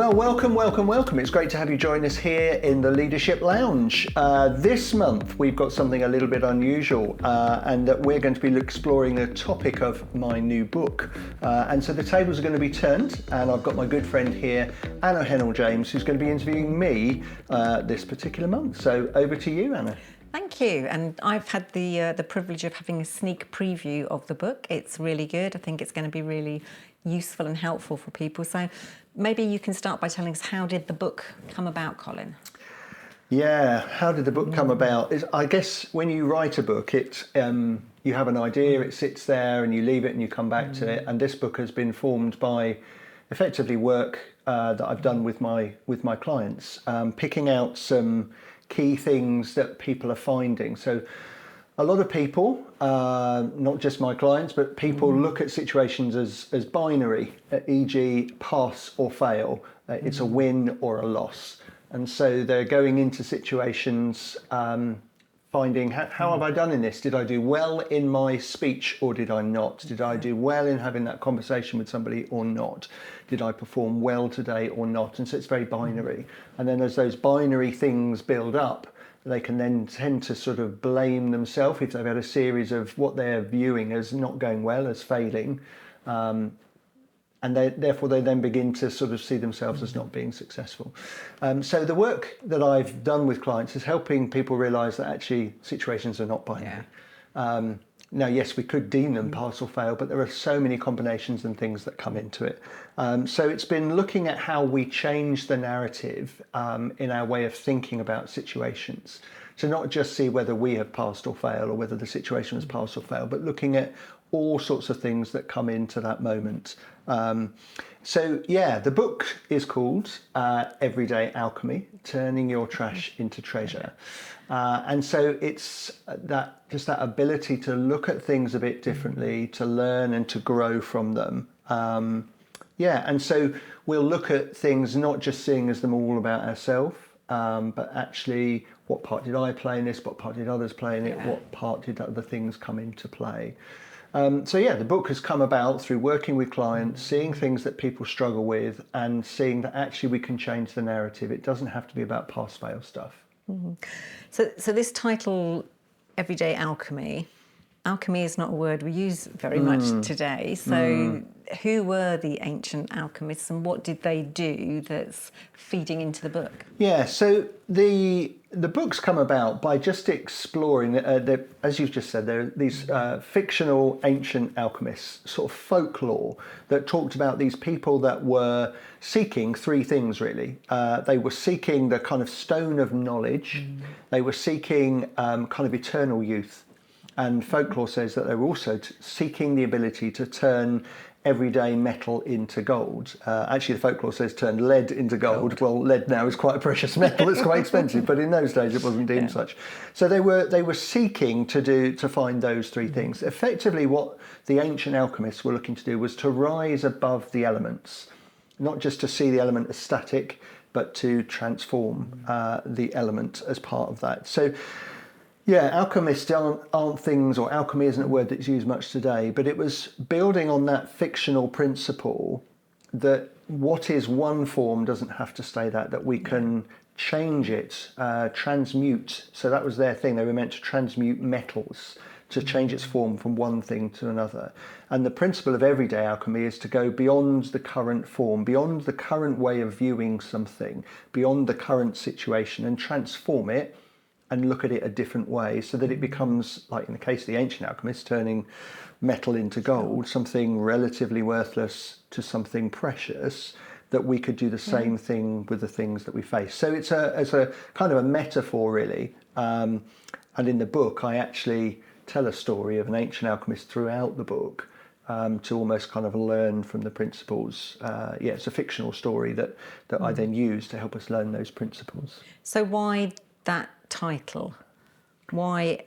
Well, welcome. It's great to have you join us here in the Leadership Lounge. This month we've got something a little bit unusual and that we're going to be exploring the topic of my new book. And so the tables are going to be turned and I've got my good friend here, Hennell James, who's going to be interviewing me this particular month. So over to you, Anna. Thank you. And I've had the privilege of having a sneak preview of the book. It's really good. I think it's going to be really useful and helpful for people. So maybe you can start by telling us, how did the book come about, Colin? Yeah, how did the book come about? I guess when you write a book, you have an idea, it sits there and you leave it and you come back to it. And this book has been formed by effectively work that I've done with my clients, picking out some key things that people are finding. So a lot of people, not just my clients, but people look at situations as binary, e.g. pass or fail. It's a win or a loss. And so they're going into situations finding, how have I done in this? Did I do well in my speech or did I not? Did I do well in having that conversation with somebody or not? Did I perform well today or not? And so it's very binary. And then as those binary things build up, they can then tend to sort of blame themselves if they've had a series of what they're viewing as not going well, as failing. And therefore they then begin to sort of see themselves as not being successful. So the work that I've done with clients is helping people realise that actually situations are not binary. Yeah. Now, yes, we could deem them pass or fail, but there are so many combinations and things that come into it. So it's been looking at how we change the narrative in our way of thinking about situations. So not just see whether we have passed or failed or whether the situation has passed or failed, but looking at all sorts of things that come into that moment. So yeah, the book is called Everyday Alchemy, Turning Your Trash into Treasure. And so it's that ability to look at things a bit differently, to learn and to grow from them. And so we'll look at things not just seeing as them all about ourselves, but actually what part did I play in this, what part did others play in it, what part did other things come into play. The book has come about through working with clients, seeing things that people struggle with and seeing that actually we can change the narrative. It doesn't have to be about pass-fail stuff. Mm-hmm. So this title, Everyday Alchemy is not a word we use very much today. So who were the ancient alchemists and what did they do that's feeding into the book? Yeah, so the book's come about by just exploring, as you've just said, there are these fictional ancient alchemists, sort of folklore that talked about these people that were seeking three things really. They were seeking the kind of stone of knowledge, they were seeking kind of eternal youth, and folklore says that they were also seeking the ability to turn everyday metal into gold. Actually, the folklore says turn lead into gold. Well, lead now is quite a precious metal; it's quite expensive, but in those days it wasn't deemed such. So they were seeking to find those three things. Effectively, what the ancient alchemists were looking to do was to rise above the elements, not just to see the element as static, but to transform the element as part of that. So. Yeah, alchemists aren't things, or alchemy isn't a word that's used much today, but it was building on that fictional principle that what is one form doesn't have to stay that we can change it, transmute. So that was their thing. They were meant to transmute metals, to change its form from one thing to another. And the principle of everyday alchemy is to go beyond the current form, beyond the current way of viewing something, beyond the current situation, and transform it and look at it a different way so that it becomes, like in the case of the ancient alchemists, turning metal into gold, something relatively worthless to something precious, that we could do the same thing with the things that we face. So it's a kind of a metaphor really. And in the book, I actually tell a story of an ancient alchemist throughout the book to almost kind of learn from the principles. It's a fictional story that I then use to help us learn those principles. So why that title? Why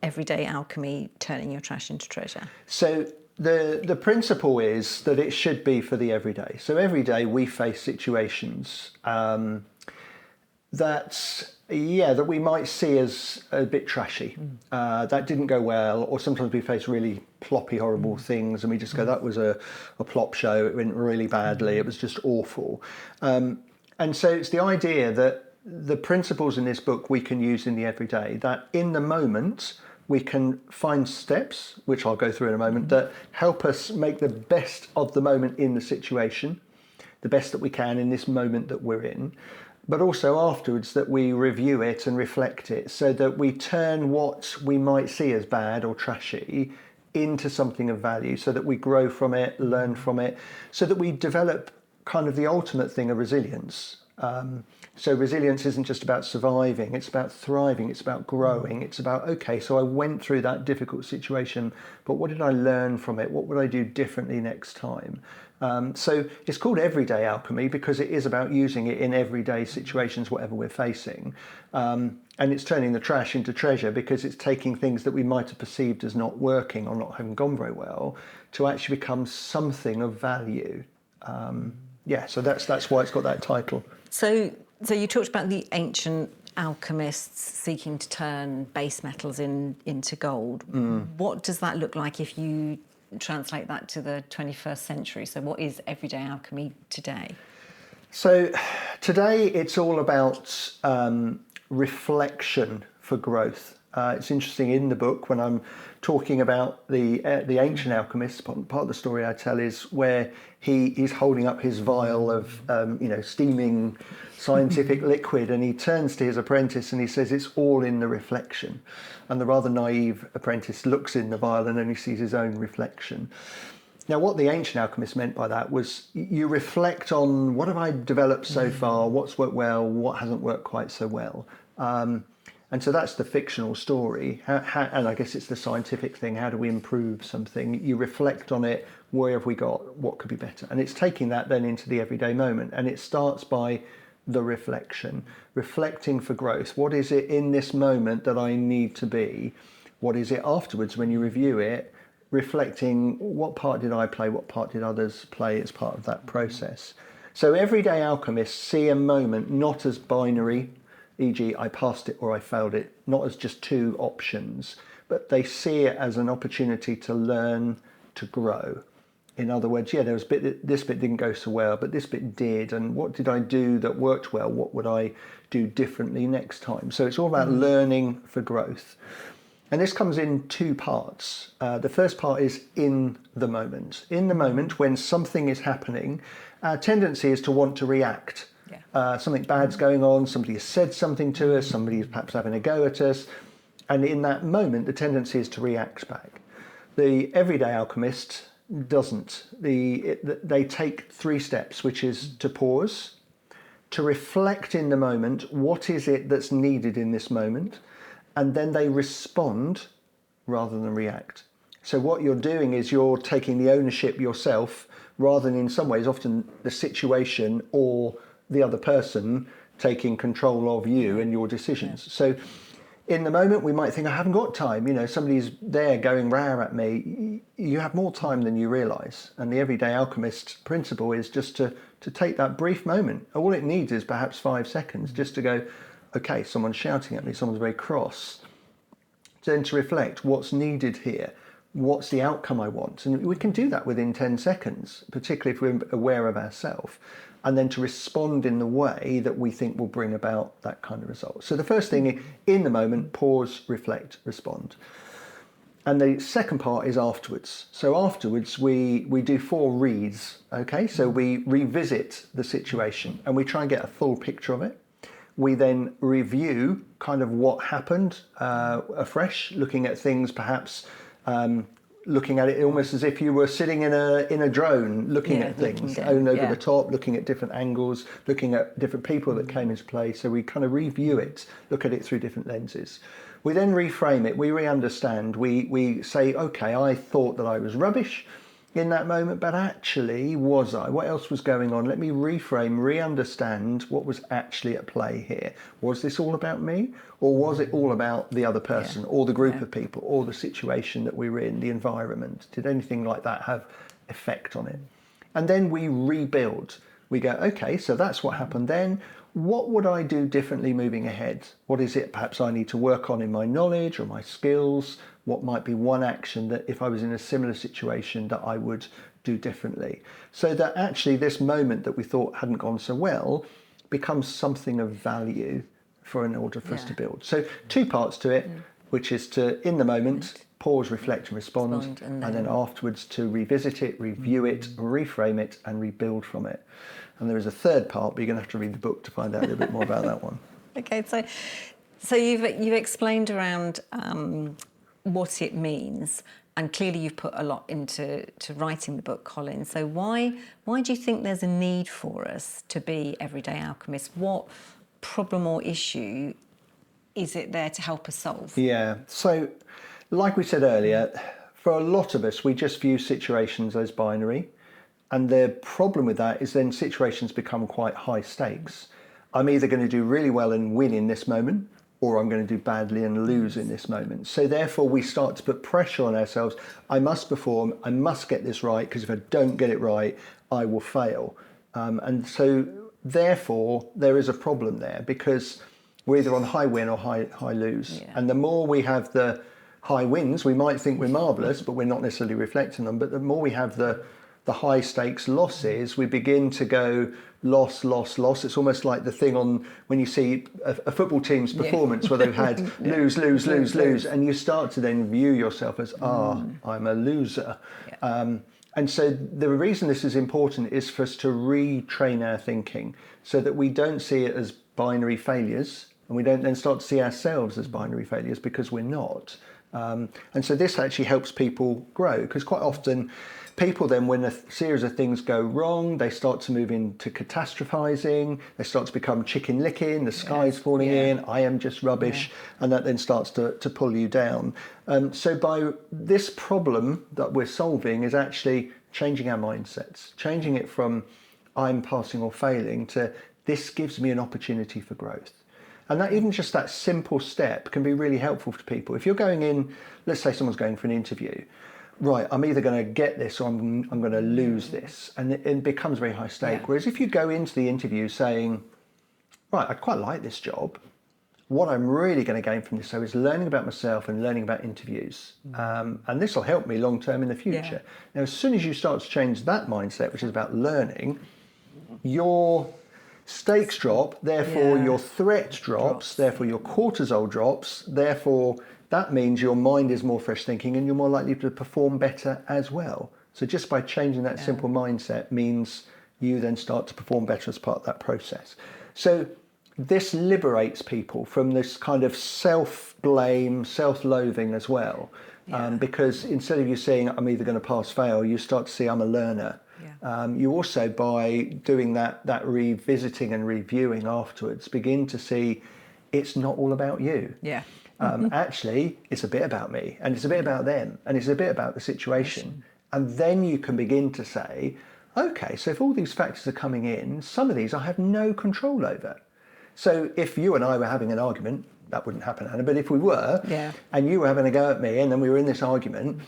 Everyday Alchemy, turning your trash into treasure? So the principle is that it should be for the everyday. So every day we face situations that we might see as a bit trashy. That didn't go well, or sometimes we face really ploppy, horrible things, and we just go, that was a plop show. It went really badly. It was just awful. And so it's the idea that the principles in this book we can use in the everyday, that in the moment we can find steps, which I'll go through in a moment, that help us make the best of the moment in the situation, the best that we can in this moment that we're in, but also afterwards that we review it and reflect it so that we turn what we might see as bad or trashy into something of value, so that we grow from it, learn from it, so that we develop kind of the ultimate thing of resilience. So resilience isn't just about surviving, it's about thriving, it's about growing, it's about, okay, so I went through that difficult situation, but what did I learn from it? What would I do differently next time? So it's called Everyday Alchemy because it is about using it in everyday situations, whatever we're facing. And it's turning the trash into treasure because it's taking things that we might have perceived as not working or not having gone very well to actually become something of value. So that's why it's got that title. So you talked about the ancient alchemists seeking to turn base metals into gold. What does that look like if you translate that to the 21st century? So what is everyday alchemy today? So today it's all about reflection for growth. It's interesting in the book when I'm talking about the ancient alchemists. Part of the story I tell is where he's holding up his vial of steaming scientific liquid, and he turns to his apprentice and he says it's all in the reflection. And the rather naive apprentice looks in the vial and only sees his own reflection. Now, what the ancient alchemists meant by that was you reflect on what have I developed so far, what's worked well, what hasn't worked quite so well. And so that's the fictional story. And I guess it's the scientific thing. How do we improve something? You reflect on it. Where have we got? What could be better? And it's taking that then into the everyday moment. And it starts by the reflection, reflecting for growth. What is it in this moment that I need to be? What is it afterwards when you review it? Reflecting, what part did I play? What part did others play as part of that process? So everyday alchemists see a moment not as binary, e.g. I passed it or I failed it, not as just two options, but they see it as an opportunity to learn, to grow. In other words, there was this bit didn't go so well, but this bit did, and what did I do that worked well? What would I do differently next time? So it's all about learning for growth. And this comes in two parts. The first part is in the moment. In the moment when something is happening, our tendency is to want to react. Something bad's going on, somebody has said something to us, somebody is perhaps having a go at us, and in that moment the tendency is to react back. The everyday alchemist doesn't. They take three steps, which is to pause, to reflect in the moment, what is it that's needed in this moment, and then they respond rather than react. So what you're doing is you're taking the ownership yourself, rather than in some ways often the situation or the other person taking control of you and your decisions. So in the moment we might think, I haven't got time, somebody's there going rah at me. You have more time than you realise. And the everyday alchemist principle is just to take that brief moment. All it needs is perhaps 5 seconds just to go, okay, someone's shouting at me, someone's very cross. Then to reflect, what's needed here? What's the outcome I want? And we can do that within 10 seconds, particularly if we're aware of ourselves. And then to respond in the way that we think will bring about that kind of result. So the first thing, in the moment, pause, reflect, respond. And the second part is afterwards. So afterwards, we do 4 reads, okay? So we revisit the situation and we try and get a full picture of it. We then review kind of what happened afresh, looking at things perhaps, looking at it almost as if you were sitting in a drone, looking at things, over the top, looking at different angles, looking at different people that came into play. So we kind of review it, look at it through different lenses. We then reframe it, we re-understand, we say, okay, I thought that I was rubbish in that moment, but actually was I? What else was going on? Let me reframe, re-understand what was actually at play here. Was this all about me? Or was it all about the other person or the group of people or the situation that we were in, the environment? Did anything like that have effect on it? And then we rebuild. We go, okay, so that's what happened then. what would I do differently moving ahead? What is it perhaps I need to work on in my knowledge or my skills? What might be one action that if I was in a similar situation that I would do differently? So that actually this moment that we thought hadn't gone so well becomes something of value in order for us to build. So 2 parts to it, which is to, in the moment, pause, reflect and respond, and then afterwards to revisit it, review it, reframe it and rebuild from it. And there is a 3rd part, but you're going to have to read the book to find out a little bit more about that one. Okay, so you've explained around what it means, and clearly you've put a lot into writing the book, Colin. So why do you think there's a need for us to be everyday alchemists? What problem or issue is it there to help us solve? Yeah, so like we said earlier, for a lot of us, we just view situations as binary. And the problem with that is then situations become quite high stakes. I'm either going to do really well and win in this moment, or I'm going to do badly and lose in this moment. So therefore we start to put pressure on ourselves. I must perform, I must get this right, because if I don't get it right, I will fail. And so therefore there is a problem there, because we're either on high win or high lose. Yeah. And the more we have the high wins, we might think we're marvellous, but we're not necessarily reflecting them. But the more we have the high stakes losses, we begin to go loss, loss, loss. It's almost like the thing on when you see a football team's performance where they've had lose, lose, and you start to then view yourself as, I'm a loser. Yeah. And so the reason this is important is for us to retrain our thinking so that we don't see it as binary failures, and we don't then start to see ourselves as binary failures, because we're not. And so this actually helps people grow, because quite often people then, when a series of things go wrong, they start to move into catastrophizing, they start to become chicken licking, the sky's falling in, I am just rubbish, and that then starts to pull you down. So by this problem that we're solving is actually changing our mindsets, changing it from I'm passing or failing to this gives me an opportunity for growth. And that even just that simple step can be really helpful to people. If you're going in, let's say someone's going for an interview, right, I'm either going to get this or I'm going to lose this. And it becomes very high stake. Yeah. Whereas if you go into the interview saying, right, I quite like this job. What I'm really going to gain from this though is learning about myself and learning about interviews. And this will help me long term in the future. Yeah. Now, as soon as you start to change that mindset, which is about learning, your stakes drop, therefore your threat drops, therefore your cortisol drops, therefore that means your mind is more fresh thinking and you're more likely to perform better as well. So just by changing that simple mindset means you then start to perform better as part of that process. So this liberates people from this kind of self-blame, self-loathing as well. Because instead of you saying I'm either going to pass, fail, you start to see I'm a learner. You also, by doing that revisiting and reviewing afterwards, begin to see it's not all about you. Actually, it's a bit about me, and it's a bit about them, and it's a bit about the situation. And then you can begin to say, okay, so if all these factors are coming in, some of these I have no control over. So if you and I were having an argument, that wouldn't happen, Anna, but if we were, and you were having a go at me, and then we were in this argument,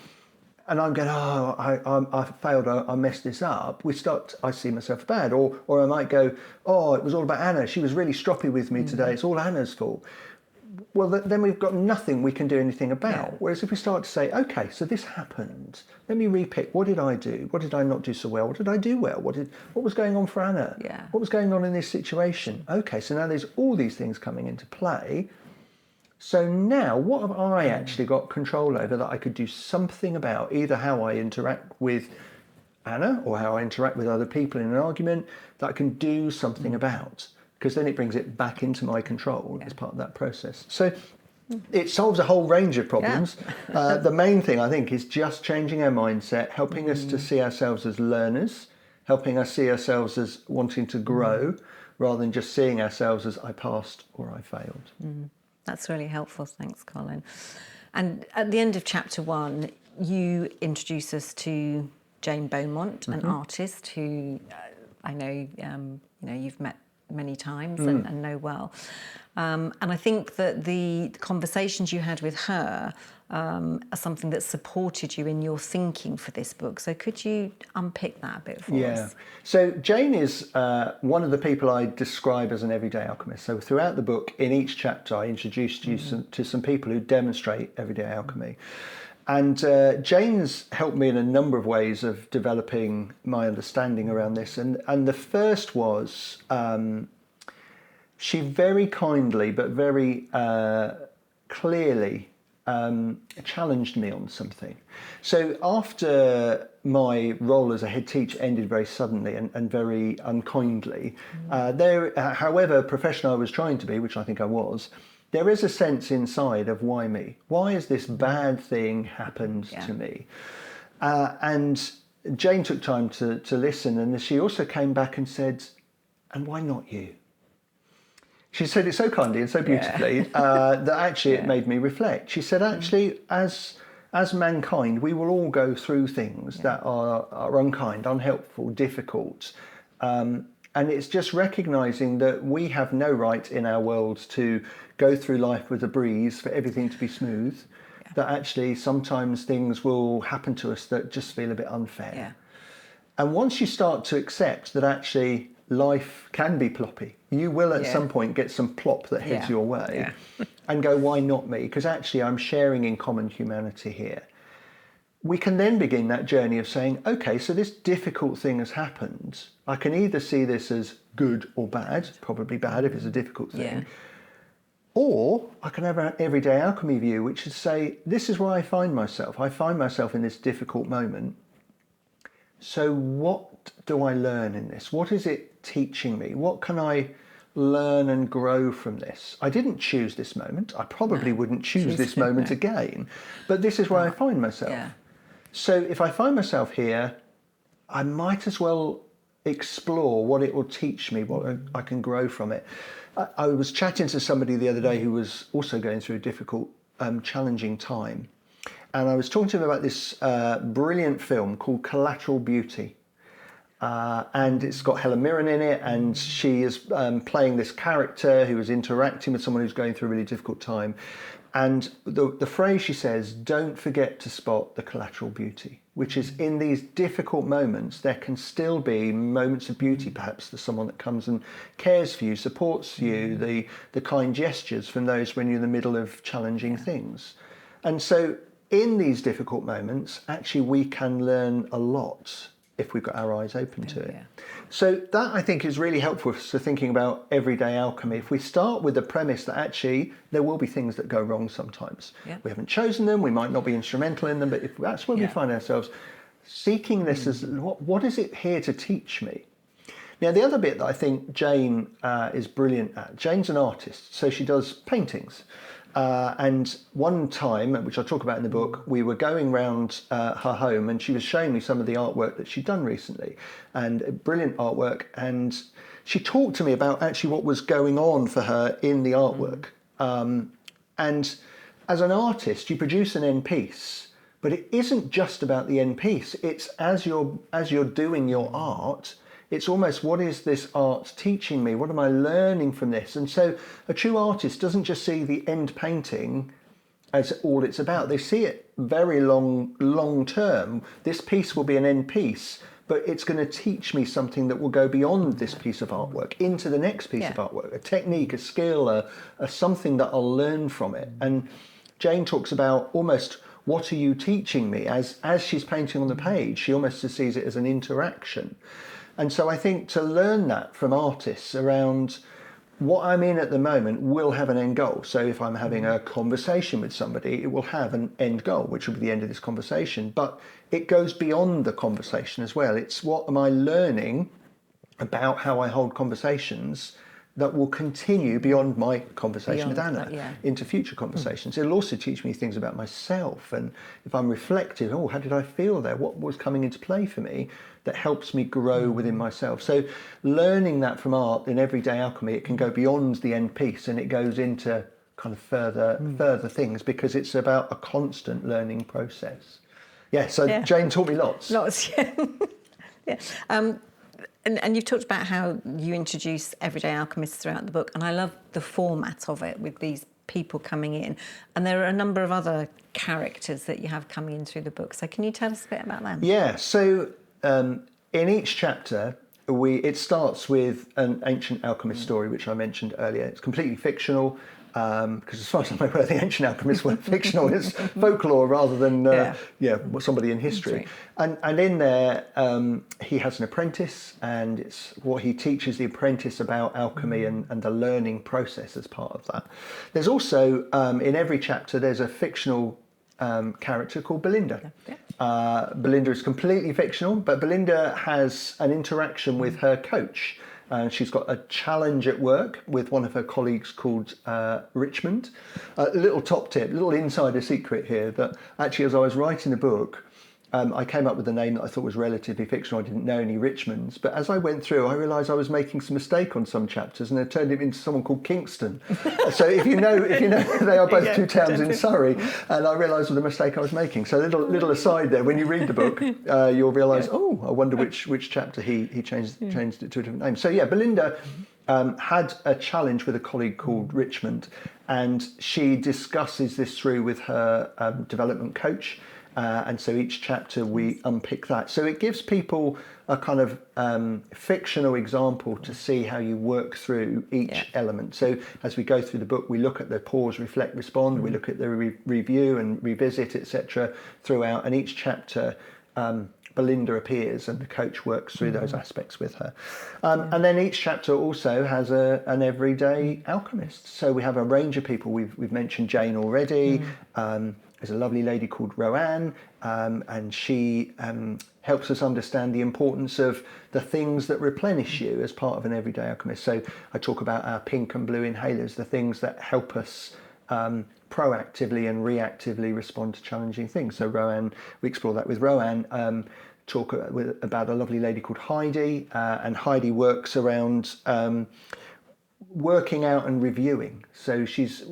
and I'm going, I failed, I messed this up. I see myself bad. Or I might go, it was all about Anna. She was really stroppy with me today. It's all Anna's fault. Well, then we've got nothing we can do anything about. Whereas if we start to say, okay, so this happened. Let me repick. What did I do? What did I not do so well? What did I do well? What was going on for Anna? What was going on in this situation? Okay, so now there's all these things coming into play. So now, what have I actually got control over that I could do something about, either how I interact with Anna or how I interact with other people in an argument, that I can do something about? Because then it brings it back into my control as part of that process. So it solves a whole range of problems. The main thing, I think, is just changing our mindset, helping us to see ourselves as learners, helping us see ourselves as wanting to grow, rather than just seeing ourselves as I passed or I failed. That's really helpful. Thanks, Colin. And at the end of chapter 1, you introduce us to Jane Beaumont, an artist who I know you've met many times and know well. And I think that the conversations you had with her are something that supported you in your thinking for this book. So could you unpick that a bit for us? So Jane is one of the people I describe as an everyday alchemist. So throughout the book, in each chapter, I introduced you to some people who demonstrate everyday alchemy. And Jane's helped me in a number of ways of developing my understanding around this. And the first was she very kindly but very clearly challenged me on something. So after my role as a head teacher ended very suddenly and very unkindly, however professional I was trying to be, which I think I was, there is a sense inside of why me? Why has this bad thing happened to me? And Jane took time to listen, and she also came back and said, and why not you? She said it so kindly and so beautifully that actually it made me reflect. She said, actually, as mankind, we will all go through things that are unkind, unhelpful, difficult. And it's just recognising that we have no right in our world to go through life with a breeze, for everything to be smooth, that actually sometimes things will happen to us that just feel a bit unfair. And once you start to accept that actually life can be ploppy, you will at some point get some plop that heads your way and go, why not me? Because actually I'm sharing in common humanity here. We can then begin that journey of saying, okay, so this difficult thing has happened. I can either see this as good or bad, probably bad if it's a difficult thing, or I can have an everyday alchemy view, which is say, this is where I find myself. I find myself in this difficult moment. So what do I learn in this? What is it teaching me? What can I learn and grow from this? I didn't choose this moment. I probably wouldn't choose this moment again, but this is where I find myself. So if I find myself here, I might as well explore what it will teach me, what I can grow from it. I was chatting to somebody the other day who was also going through a difficult, challenging time. And I was talking to him about this brilliant film called Collateral Beauty. And it's got Helen Mirren in it, and she is playing this character who is interacting with someone who's going through a really difficult time. And the phrase she says, don't forget to spot the collateral beauty, which is in these difficult moments, there can still be moments of beauty, perhaps there's someone that comes and cares for you, supports you, the kind gestures from those when you're in the middle of challenging things. And so in these difficult moments, actually we can learn a lot if we've got our eyes open to it. So that, I think, is really helpful for thinking about everyday alchemy. If we start with the premise that actually there will be things that go wrong sometimes. We haven't chosen them, we might not be instrumental in them, but if that's where we find ourselves, seeking this as what is it here to teach me? Now, the other bit that I think Jane is brilliant at, Jane's an artist, so she does paintings. And one time, which I talk about in the book, we were going round her home and she was showing me some of the artwork that she'd done recently, and brilliant artwork. And she talked to me about actually what was going on for her in the artwork. And as an artist, you produce an end piece, but it isn't just about the end piece. It's as you're doing your art, it's almost, what is this art teaching me? What am I learning from this? And so a true artist doesn't just see the end painting as all it's about. They see it very long term. This piece will be an end piece, but it's going to teach me something that will go beyond this piece of artwork into the next piece of artwork, a technique, a skill, a something that I'll learn from it. And Jane talks about almost, what are you teaching me? As she's painting on the page, she almost sees it as an interaction. And so I think to learn that from artists around what I'm in at the moment will have an end goal. So if I'm having a conversation with somebody, it will have an end goal, which will be the end of this conversation. But it goes beyond the conversation as well. It's what am I learning about how I hold conversations that will continue beyond my conversation with Anna into future conversations. It'll also teach me things about myself. And if I'm reflective, how did I feel there? What was coming into play for me that helps me grow within myself? So learning that from art in everyday alchemy, it can go beyond the end piece and it goes into kind of further things, because it's about a constant learning process. So Jane taught me lots. Lots, And you've talked about how you introduce everyday alchemists throughout the book, and I love the format of it with these people coming in. And there are a number of other characters that you have coming in through the book. So can you tell us a bit about them? Yeah, so in each chapter, it starts with an ancient alchemist story, which I mentioned earlier. It's completely fictional, because as far as I'm aware, the ancient alchemists weren't fictional. It's folklore rather than somebody in history. And in there, he has an apprentice, and it's what he teaches the apprentice about alchemy and the learning process as part of that. There's also, in every chapter, there's a fictional character called Belinda. Belinda is completely fictional, but Belinda has an interaction with her coach. She's got a challenge at work with one of her colleagues called Richmond. Little top tip, little insider secret here, that actually as I was writing the book, I came up with a name that I thought was relatively fictional. I didn't know any Richmonds, but as I went through, I realised I was making some mistake on some chapters, and I turned it into someone called Kingston. So if you know, they are both two towns in Surrey, and I realised the mistake I was making. So little aside there, when you read the book, you'll realise, oh, I wonder which chapter he changed it to a different name. So yeah, Belinda had a challenge with a colleague called Richmond, and she discusses this through with her development coach. And so each chapter we unpick that. So it gives people a kind of fictional example to see how you work through each element. So as we go through the book, we look at the pause, reflect, respond. We look at the review and revisit, etc. throughout. And each chapter, Belinda appears and the coach works through those aspects with her. And then each chapter also has an everyday alchemist. So we have a range of people. We've mentioned Jane already. There's a lovely lady called Roanne, and she helps us understand the importance of the things that replenish you as part of an everyday alchemist. So I talk about our pink and blue inhalers, the things that help us proactively and reactively respond to challenging things. So Roanne, we explore that with Roanne. Talk about a lovely lady called Heidi, and Heidi works around working out and reviewing. So she's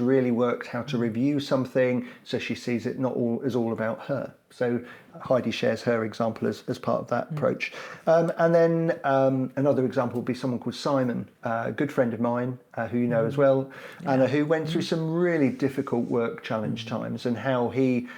really worked how to review something, so she sees it not all as all about her. So Heidi shares her example as part of that approach. And then another example would be someone called Simon, a good friend of mine, who you know as well, Anna, who went through some really difficult work challenge times, and how he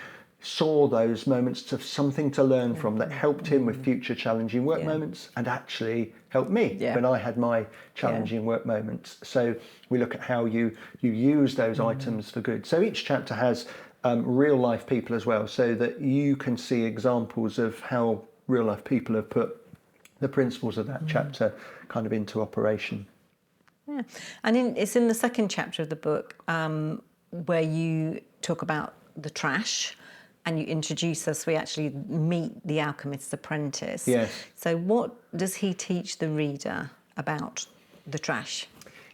saw those moments of something to learn from that helped him with future challenging work moments, and actually helped me when I had my challenging work moments. So we look at how you use those items for good. So each chapter has real life people as well, so that you can see examples of how real life people have put the principles of that chapter kind of into operation. Yeah, and it's in the second chapter of the book where you talk about the trash. And you introduce us, we actually meet the alchemist's apprentice. Yes. So what does he teach the reader about the trash?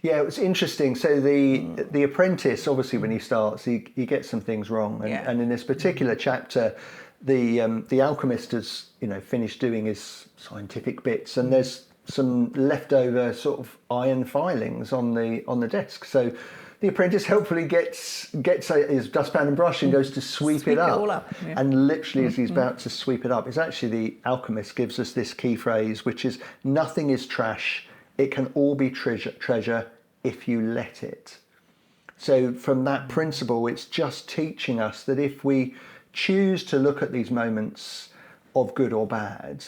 Yeah, it was interesting. So the apprentice, obviously, when he starts, he gets some things wrong. And in this particular chapter, the alchemist has finished doing his scientific bits, and there's some leftover sort of iron filings on the desk. So the apprentice helpfully gets his dustpan and brush and goes to sweep it up. It all up. Yeah. And literally as he's about to sweep it up, it's actually the alchemist gives us this key phrase, which is, nothing is trash, it can all be treasure if you let it. So from that principle, it's just teaching us that if we choose to look at these moments of good or bad,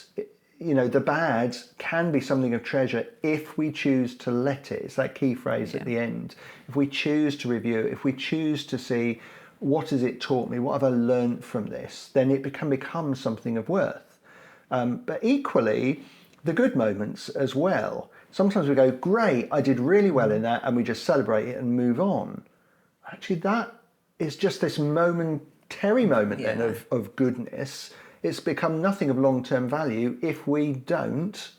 the bad can be something of treasure if we choose to let it. It's that key phrase at the end. If we choose to review it, if we choose to see, what has it taught me? What have I learned from this? Then it can become something of worth. But equally, the good moments as well. Sometimes we go, great, I did really well in that, and we just celebrate it and move on. Actually, that is just this momentary moment then of goodness. It's become nothing of long-term value if we don't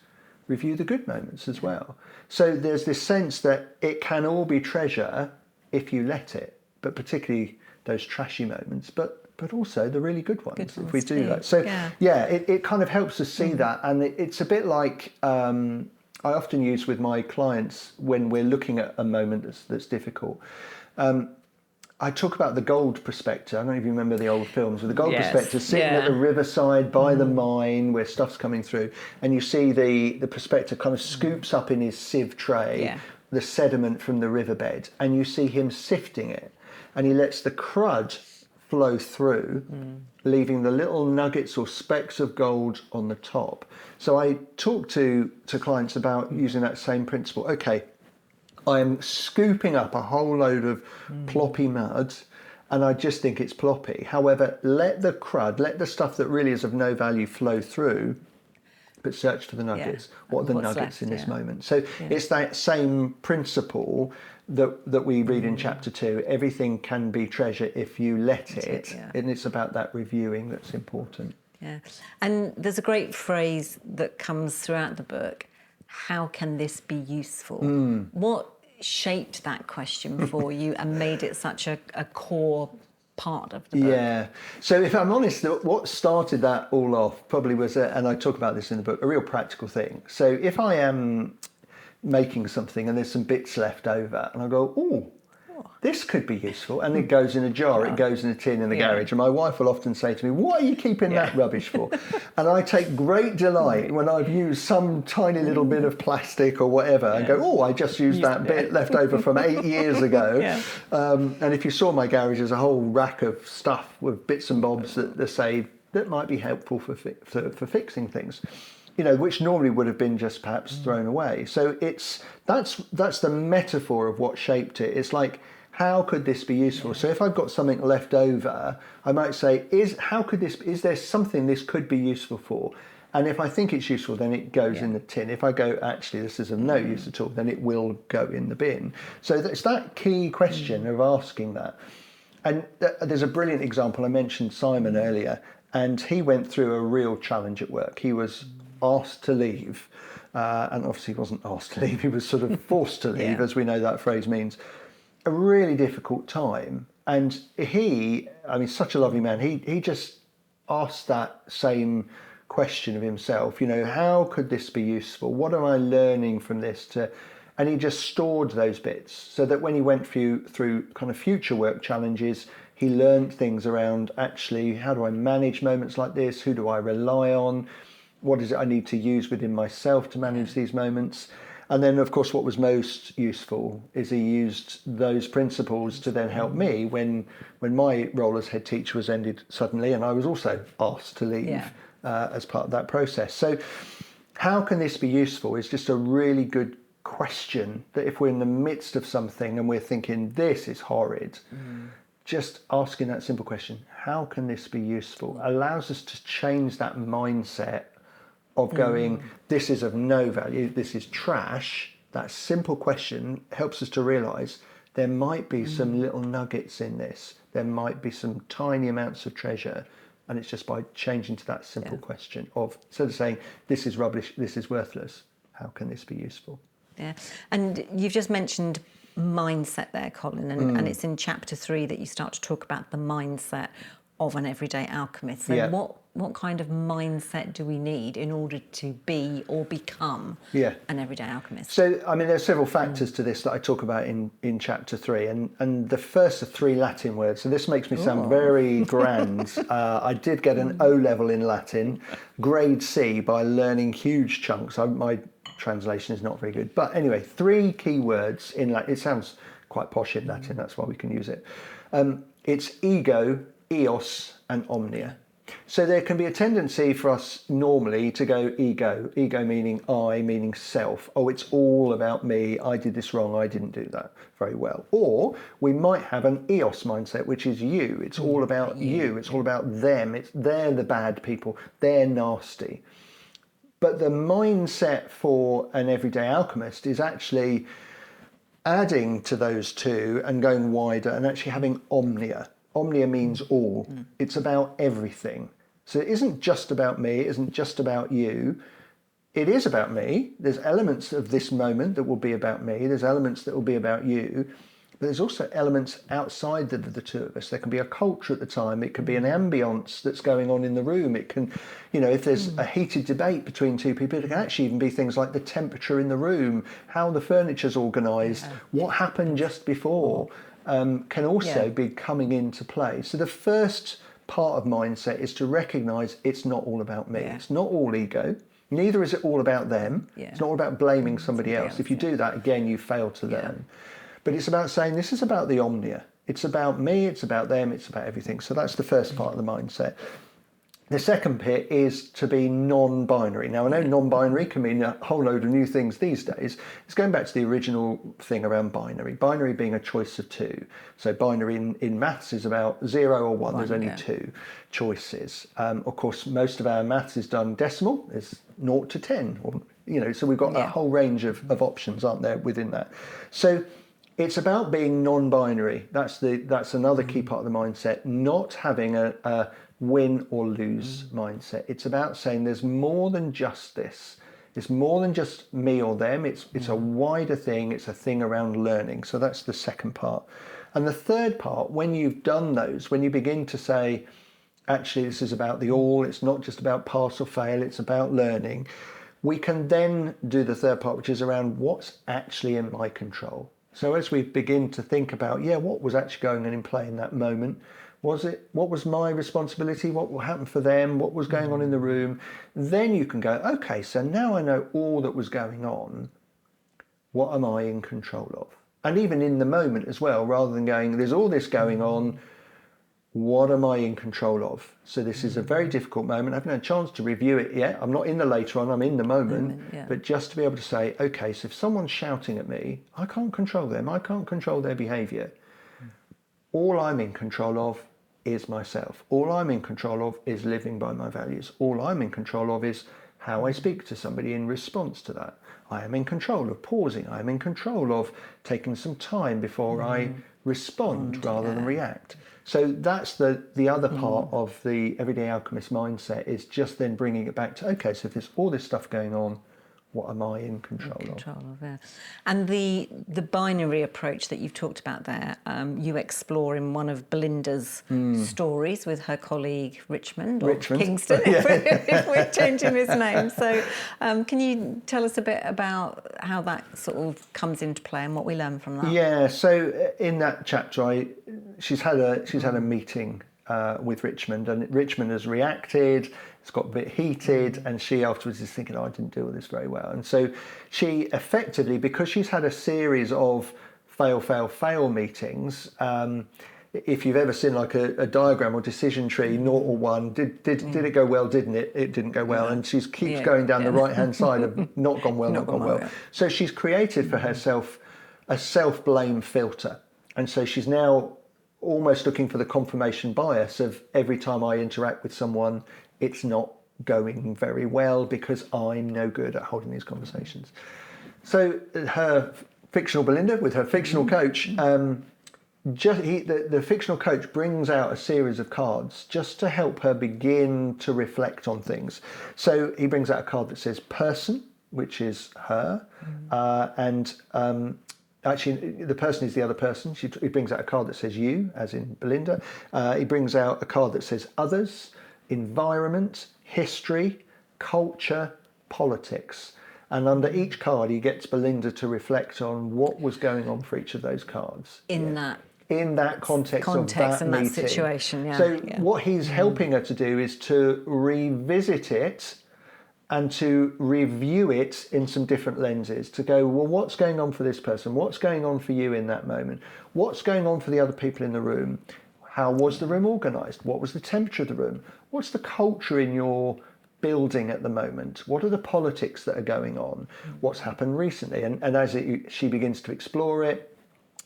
review the good moments as well. So there's this sense that it can all be treasure if you let it, but particularly those trashy moments, but also the really good ones if we do that. So it kind of helps us see that, and it's a bit like I often use with my clients when we're looking at a moment that's difficult. I talk about the gold prospector. I don't know if you remember the old films with the gold Yes, prospector sitting at the riverside by the mine where stuff's coming through, and you see the prospector kind of scoops up in his sieve tray the sediment from the riverbed, and you see him sifting it, and he lets the crud flow through, leaving the little nuggets or specks of gold on the top. So I talk to clients about using that same principle. Okay, I'm scooping up a whole load of ploppy mud, and I just think it's ploppy. However, let the crud, let the stuff that really is of no value flow through, but search for the nuggets. What are the nuggets in this moment? So it's that same principle that we read in chapter 2. Everything can be treasure if you let it. And it's about that reviewing that's important. Yeah. And there's a great phrase that comes throughout the book. How can this be useful? What shaped that question for you and made it such a core part of the book? Yeah. So if I'm honest, what started that all off probably was, and I talk about this in the book, a real practical thing. So if I am making something and there's some bits left over, and I go, oh, this could be useful, and it goes in a jar, it goes in a tin in the garage, and my wife will often say to me, what are you keeping that rubbish for? And I take great delight when I've used some tiny little bit of plastic or whatever, and go, oh, I just used that bit left over from 8 years ago. And if you saw my garage, there's a whole rack of stuff with bits and bobs that say that might be helpful for fixing things, you know, which normally would have been just perhaps thrown away. So that's the metaphor of what shaped it. It's like, how could this be useful? So if I've got something left over, I might say, is there something this could be useful for? And if I think it's useful, then it goes in the tin. If I go, actually, this is of no use at all, then it will go in the bin. So it's that key question of asking that. And there's a brilliant example. I mentioned Simon earlier, and he went through a real challenge at work. He was asked to leave, and obviously he wasn't asked to leave, he was sort of forced to leave, as we know that phrase means. A really difficult time, and such a lovely man, he just asked that same question of himself, you know, how could this be useful? What am I learning from this? And he just stored those bits so that when he went through kind of future work challenges, he learned things around, actually, how do I manage moments like this? Who do I rely on? What is it I need to use within myself to manage these moments? And then, of course, what was most useful is he used those principles to then help me when my role as head teacher was ended suddenly, and I was also asked to leave as part of that process. So how can this be useful is just a really good question, that if we're in the midst of something and we're thinking, this is horrid, just asking that simple question, how can this be useful, allows us to change that mindset of going, this is of no value, this is trash. That simple question helps us to realise there might be some little nuggets in this. There might be some tiny amounts of treasure. And it's just by changing to that simple question of, instead of saying, this is rubbish, this is worthless, how can this be useful? Yeah. And you've just mentioned mindset there, Colin, and it's in chapter 3 that you start to talk about the mindset of an everyday alchemist. So what kind of mindset do we need in order to be or become an everyday alchemist? So, I mean, there's several factors to this that I talk about in chapter 3, and the first are 3 Latin words. So this makes me sound very grand. I did get an O level in Latin, grade C, by learning huge chunks. My translation is not very good. But anyway, 3 key words in Latin. It sounds quite posh in Latin, that's why we can use it. It's ego, eos, and omnia. So there can be a tendency for us normally to go ego meaning I, meaning self. Oh, it's all about me. I did this wrong. I didn't do that very well. Or we might have an eos mindset, which is you. It's all about you. It's all about them. They're the bad people. They're nasty. But the mindset for an everyday alchemist is actually adding to those 2 and going wider and actually having omnia. Omnia means all. It's about everything. So it isn't just about me. It isn't just about you. It is about me. There's elements of this moment that will be about me. There's elements that will be about you. But there's also elements outside the 2 of us. There can be a culture at the time. It could be an ambience that's going on in the room. It can, you know, if there's a heated debate between 2 people, it can actually even be things like the temperature in the room, how the furniture's organised, what happened just before. can also Yeah. be coming into play. So the first part of mindset is to recognise it's not all about me. Yeah. It's not all ego. Neither is it all about them. Yeah. It's not all about blaming somebody else. If you do that, again, you fail to learn. But it's about saying this is about the omnia. It's about me, it's about them, it's about everything. So that's the first part of the mindset. The second bit is to be non-binary. Now, I know non-binary can mean a whole load of new things these days. It's going back to the original thing around binary. Binary being a choice of two. So binary in maths is about 0 or 1. There's only two choices. Of course, most of our maths is done decimal. It's 0 to 10. Or, so we've got a whole range of options, aren't there, within that. So it's about being non-binary. That's another key part of the mindset. Not having a win or lose mindset. It's about saying there's more than just this. It's more than just me or them. It's a wider thing. It's a thing around learning. So that's the second part. And the third part, when you've done those, when you begin to say, actually, this is about the all. It's not just about pass or fail. It's about learning. We can then do the third part, which is around what's actually in my control. So as we begin to think about, what was actually going on in play in that moment? What was my responsibility? What will happen for them? What was going on in the room? Then you can go, okay, so now I know all that was going on. What am I in control of? And even in the moment as well, rather than going, there's all this going on, what am I in control of? So this is a very difficult moment. I haven't had a chance to review it yet. I'm not in the later on, I'm in the moment. But just to be able to say, okay, so if someone's shouting at me, I can't control them. I can't control their behaviour. All I'm in control of is myself. All I'm in control of is living by my values. All I'm in control of is how I speak to somebody in response to that. I am in control of pausing. I am in control of taking some time before I respond rather than react. So that's the other part of the Everyday Alchemist mindset, is just then bringing it back to, okay, so if there's all this stuff going on, what am I in control of? Yeah. And the binary approach that you've talked about there, you explore in one of Belinda's stories with her colleague Richmond. Kingston, if we're changing his name. So can you tell us a bit about how that sort of comes into play and what we learn from that? Yeah, so in that chapter, she's had a meeting with Richmond, and Richmond has reacted. It's got a bit heated, and she afterwards is thinking, I didn't deal with this very well. And so she effectively, because she's had a series of fail meetings, if you've ever seen like a diagram or decision tree, 0 or 1, did it go well, didn't it? It didn't go well. And she keeps going down the right-hand side of not gone well, not gone well. Yeah. So she's created for herself a self-blame filter. And so she's now almost looking for the confirmation bias of every time I interact with someone, it's not going very well because I'm no good at holding these conversations. So her fictional Belinda with her fictional coach, the fictional coach brings out a series of cards just to help her begin to reflect on things. So he brings out a card that says person, which is her, actually, the person is the other person. He brings out a card that says you, as in Belinda. He brings out a card that says others, environment, history, culture, politics. And under each card, he gets Belinda to reflect on what was going on for each of those cards. In that context of that and meeting. That situation, what he's helping her to do is to revisit it and to review it in some different lenses, to go, well, what's going on for this person? What's going on for you in that moment? What's going on for the other people in the room? How was the room organised? What was the temperature of the room? What's the culture in your building at the moment? What are the politics that are going on? What's happened recently? And as she begins to explore it,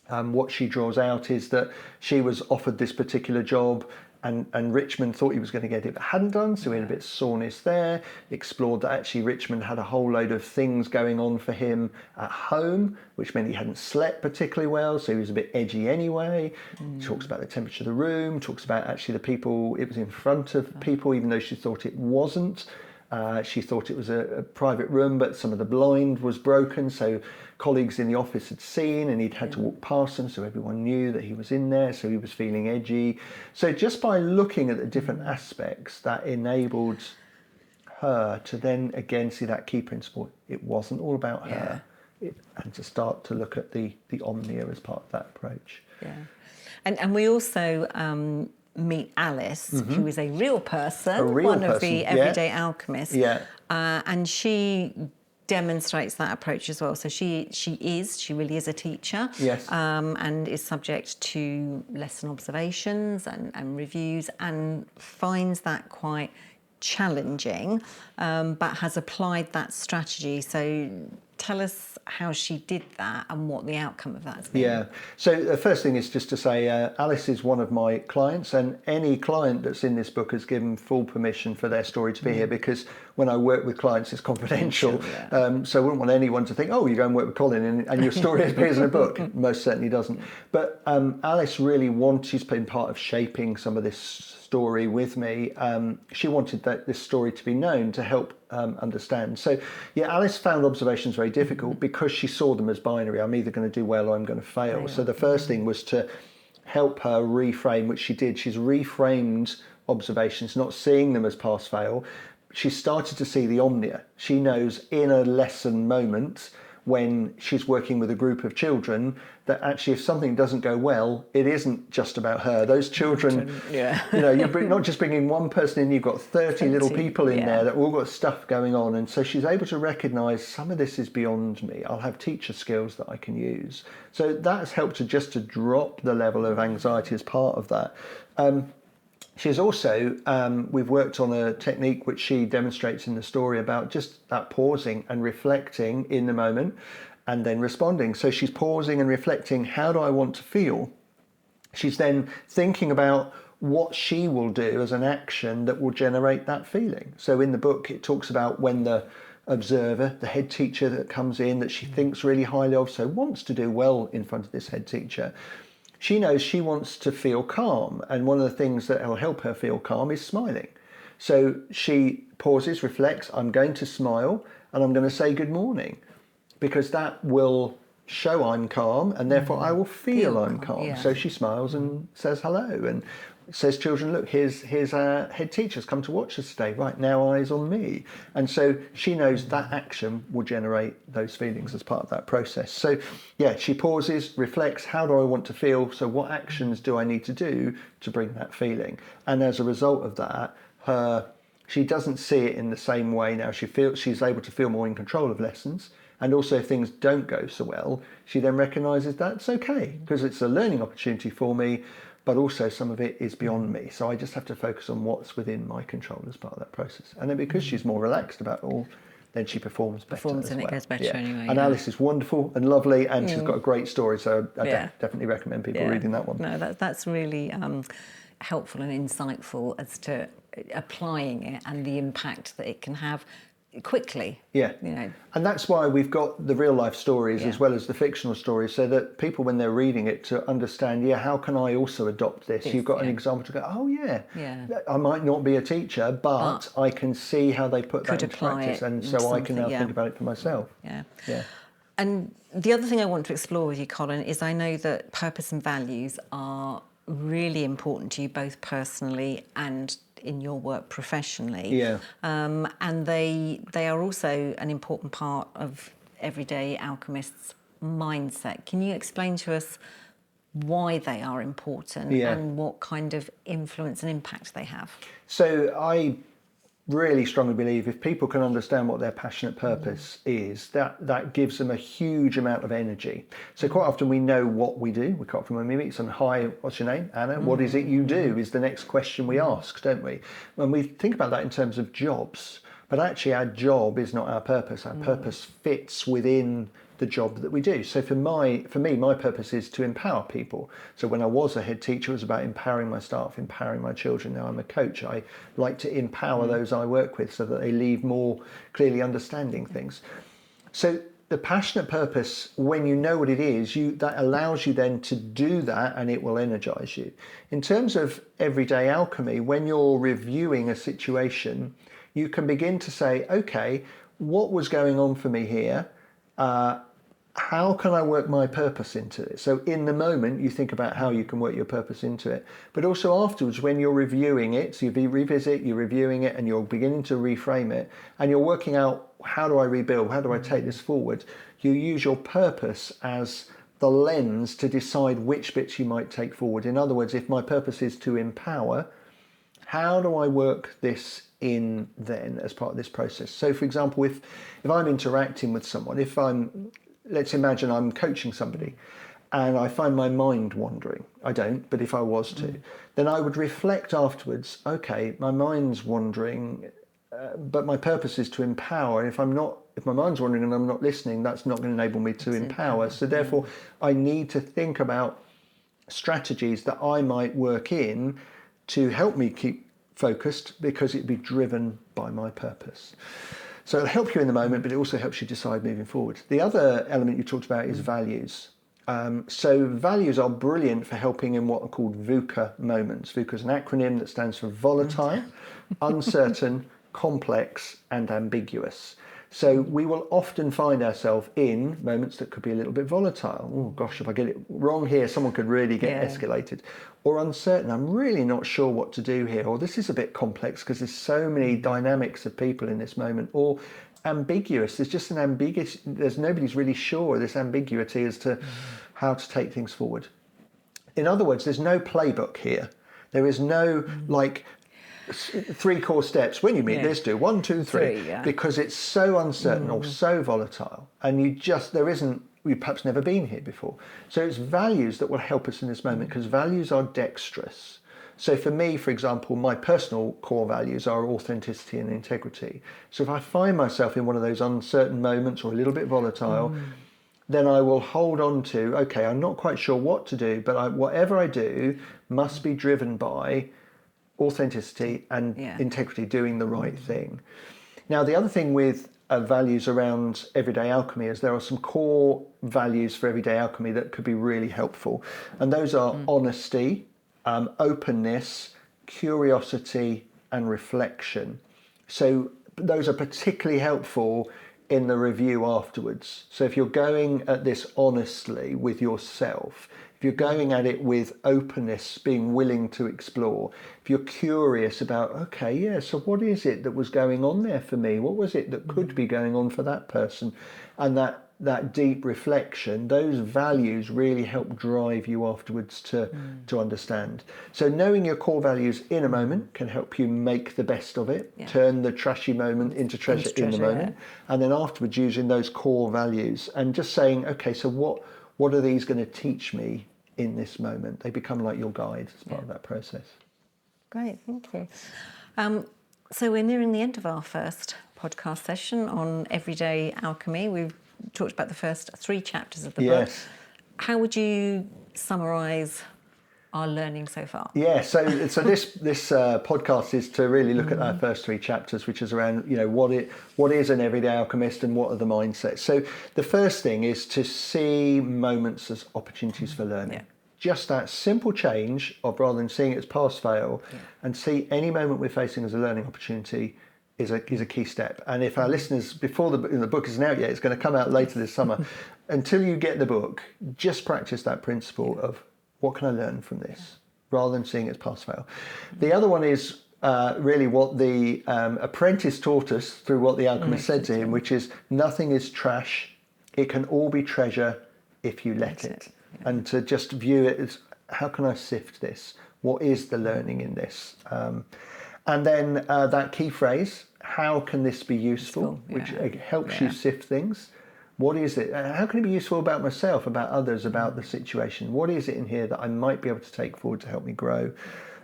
what she draws out is that she was offered this particular job, and Richmond thought he was going to get it but hadn't done, so he had a bit of soreness there. Explored that actually Richmond had a whole load of things going on for him at home, which meant he hadn't slept particularly well, so he was a bit edgy anyway. Talks about the temperature of the room, talks about actually the people, it was in front of people even though she thought it wasn't. She thought it was a private room, but some of the blind was broken, so colleagues in the office had seen, and he'd had to walk past them, so everyone knew that he was in there, so he was feeling edgy. So just by looking at the different aspects, that enabled her to then again see that key principle. It wasn't all about her. and to start to look at the omnia as part of that approach. Yeah. And we also meet Alice, who is a real person, one of the Everyday Alchemists. Yeah. And she demonstrates that approach as well. So she really is a teacher. Yes. And is subject to lesson observations and reviews, and finds that quite challenging, but has applied that strategy. So tell us how she did that and what the outcome of that has been. Yeah. So the first thing is just to say Alice is one of my clients, and any client that's in this book has given full permission for their story to be here, because when I work with clients, it's confidential. So I wouldn't want anyone to think, oh, you go and work with Colin and your story appears in a book. Most certainly doesn't. But Alice really she's been part of shaping some of this story with me. She wanted this story to be known to help understand. So Alice found observations very difficult because she saw them as binary. I'm either going to do well or I'm going to fail. So the first thing was to help her reframe, which she did. She's reframed observations, not seeing them as pass fail. She started to see the omnia. She knows in a lesson moment, when she's working with a group of children, that actually if something doesn't go well, it isn't just about her. Those children, you're not just bringing one person in, you've got 30 little people in there that all got stuff going on. And so she's able to recognise some of this is beyond me. I'll have teacher skills that I can use. So that's helped to drop the level of anxiety as part of that. She's also, we've worked on a technique which she demonstrates in the story about just that pausing and reflecting in the moment and then responding. So she's pausing and reflecting, how do I want to feel? She's then thinking about what she will do as an action that will generate that feeling. So in the book, it talks about when the observer, the head teacher that comes in, that she thinks really highly of, so wants to do well in front of this head teacher, she knows she wants to feel calm, and one of the things that will help her feel calm is smiling. So she pauses, reflects, I'm going to smile and I'm going to say good morning, because that will show I'm calm and therefore I will feel I'm calm. Yeah. So she smiles and says hello and says, children, look, here's our head teacher's come to watch us today. Right, now eyes on me. And so she knows that action will generate those feelings as part of that process. So she pauses, reflects, how do I want to feel? So what actions do I need to do to bring that feeling? And as a result of that, she doesn't see it in the same way now. She's able to feel more in control of lessons. And also if things don't go so well, she then recognises that's okay, because it's a learning opportunity for me, but also some of it is beyond me. So I just have to focus on what's within my control as part of that process. And then because she's more relaxed about it all, then she performs better as well. It goes better anyway. And Alice is wonderful and lovely, and she's got a great story. So I definitely recommend people reading that one. No, that's really helpful and insightful as to applying it and the impact that it can have quickly. And that's why we've got the real life stories as well as the fictional stories, so that people, when they're reading it, to understand, how can I also adopt this? You've got an example to go, I might not be a teacher, but I can see how they put that into practice, and so I can now think about it for myself. And the other thing I want to explore with you, Colin, is I know that purpose and values are really important to you, both personally and in your work professionally. And they are also an important part of Everyday Alchemist's mindset. Can you explain to us why they are important and what kind of influence and impact they have? So I really strongly believe if people can understand what their passionate purpose is, that gives them a huge amount of energy. So quite often we know what we do. We quite often when we meet someone, hi, what's your name? Anna. What is it you do is the next question we ask, don't we? When we think about that in terms of jobs, but actually our job is not our purpose. Our purpose fits within the job that we do. So for me, my purpose is to empower people. So when I was a head teacher, it was about empowering my staff, empowering my children. Now I'm a coach. I like to empower those I work with so that they leave more clearly understanding things. So the passionate purpose, when you know what it is, that allows you then to do that, and it will energize you. In terms of Everyday Alchemy, when you're reviewing a situation, you can begin to say, okay, what was going on for me here? how can I work my purpose into it? So in the moment, you think about how you can work your purpose into it. But also afterwards, when you're reviewing it, so you revisit, you're reviewing it, and you're beginning to reframe it, and you're working out, how do I rebuild? How do I take this forward? You use your purpose as the lens to decide which bits you might take forward. In other words, if my purpose is to empower, how do I work this in then as part of this process? So for example, if I'm interacting with someone, let's imagine I'm coaching somebody and I find my mind wandering. I don't, but if I was to, then I would reflect afterwards, okay, my mind's wandering, but my purpose is to empower. If my mind's wandering and I'm not listening, that's not going to enable me to empower. So therefore, I need to think about strategies that I might work in to help me keep focused, because it'd be driven by my purpose. So it'll help you in the moment, but it also helps you decide moving forward. The other element you talked about is values. So values are brilliant for helping in what are called VUCA moments. VUCA is an acronym that stands for volatile, uncertain, complex, and ambiguous. So we will often find ourselves in moments that could be a little bit volatile. Oh gosh, if I get it wrong here, someone could really get escalated. Or uncertain, I'm really not sure what to do here. Or this is a bit complex because there's so many dynamics of people in this moment. Or ambiguous, there's just nobody's really sure, this ambiguity as to how to take things forward. In other words, there's no playbook here. There is no like 3 core steps. When you meet this, do 1, 2, 3, because it's so uncertain or so volatile, and we've perhaps never been here before. So it's values that will help us in this moment, because values are dexterous. So for me, for example, my personal core values are authenticity and integrity. So if I find myself in one of those uncertain moments or a little bit volatile, then I will hold on to, okay, I'm not quite sure what to do, but whatever I do must be driven by authenticity and integrity, doing the right thing. Now, the other thing with values around Everyday Alchemy is there are some core values for Everyday Alchemy that could be really helpful. And those are honesty, openness, curiosity, and reflection. So those are particularly helpful in the review afterwards. So if you're going at this honestly with yourself, if you're going at it with openness, being willing to explore, if you're curious about, okay, so what is it that was going on there for me? What was it that could be going on for that person? And that deep reflection, those values really help drive you afterwards to understand. So knowing your core values in a moment can help you make the best of it, turn the trashy moment into treasure in the moment, and then afterwards using those core values and just saying, okay, so what are these going to teach me in this moment? They become like your guide as part of that process. Great, thank you. So we're nearing the end of our first podcast session on Everyday Alchemy. We've talked about the first 3 chapters of the book. How would you summarise our learning so far? So this podcast is to really look at our first 3 chapters, which is around what is an everyday alchemist and what are the mindsets. So the first thing is to see moments as opportunities for learning. Just that simple change of, rather than seeing it as pass fail, and see any moment we're facing as a learning opportunity is a key step. And if our listeners, before the book isn't out yet, it's going to come out later this summer, until you get the book, just practice that principle of, what can I learn from this, rather than seeing it as pass fail. The other one is really what the apprentice taught us through what the alchemist said to him, which is, nothing is trash, it can all be treasure if you let it. And to just view it as, how can I sift this? What is the learning in this? And then that key phrase, how can this be useful? Which helps you sift things. What is it? How can it be useful about myself, about others, about the situation? What is it in here that I might be able to take forward to help me grow?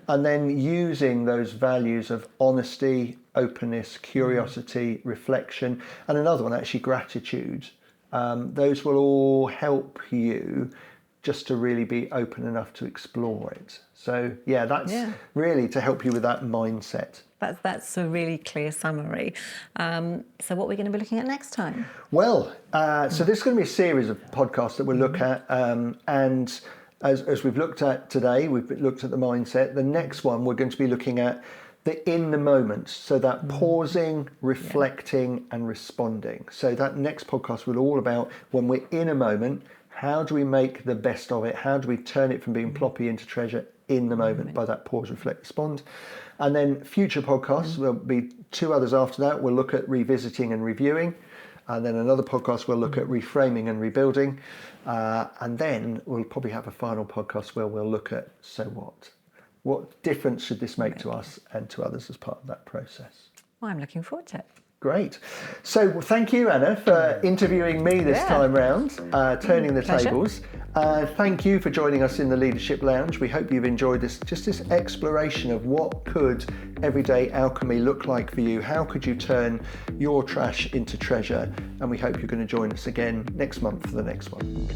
And then using those values of honesty, openness, curiosity, reflection, and another one, actually, gratitude. Those will all help you just to really be open enough to explore it. So that's really to help you with that mindset. That's a really clear summary. So what we're going to be looking at next time? Well, so this is going to be a series of podcasts that we'll look at, and as we've looked at today, we've looked at the mindset. The next one, we're going to be looking at the in the moment. So that pausing, reflecting, and responding. So that next podcast will all about when we're in a moment, how do we make the best of it? How do we turn it from being ploppy into treasure in the moment by that pause, reflect, respond? And then future podcasts, there'll be 2 others after that. We'll look at revisiting and reviewing. And then another podcast, we'll look at reframing and rebuilding. And then we'll probably have a final podcast where we'll look at, so what? What difference should this make to us and to others as part of that process? Well, I'm looking forward to it. Great. So thank you, Anna, for interviewing me this time round, turning the Pleasure. tables. Thank you for joining us in the Leadership Lounge. We hope you've enjoyed this exploration of what could everyday alchemy look like for you. How could you turn your trash into treasure? And we hope you're going to join us again next month for the next one.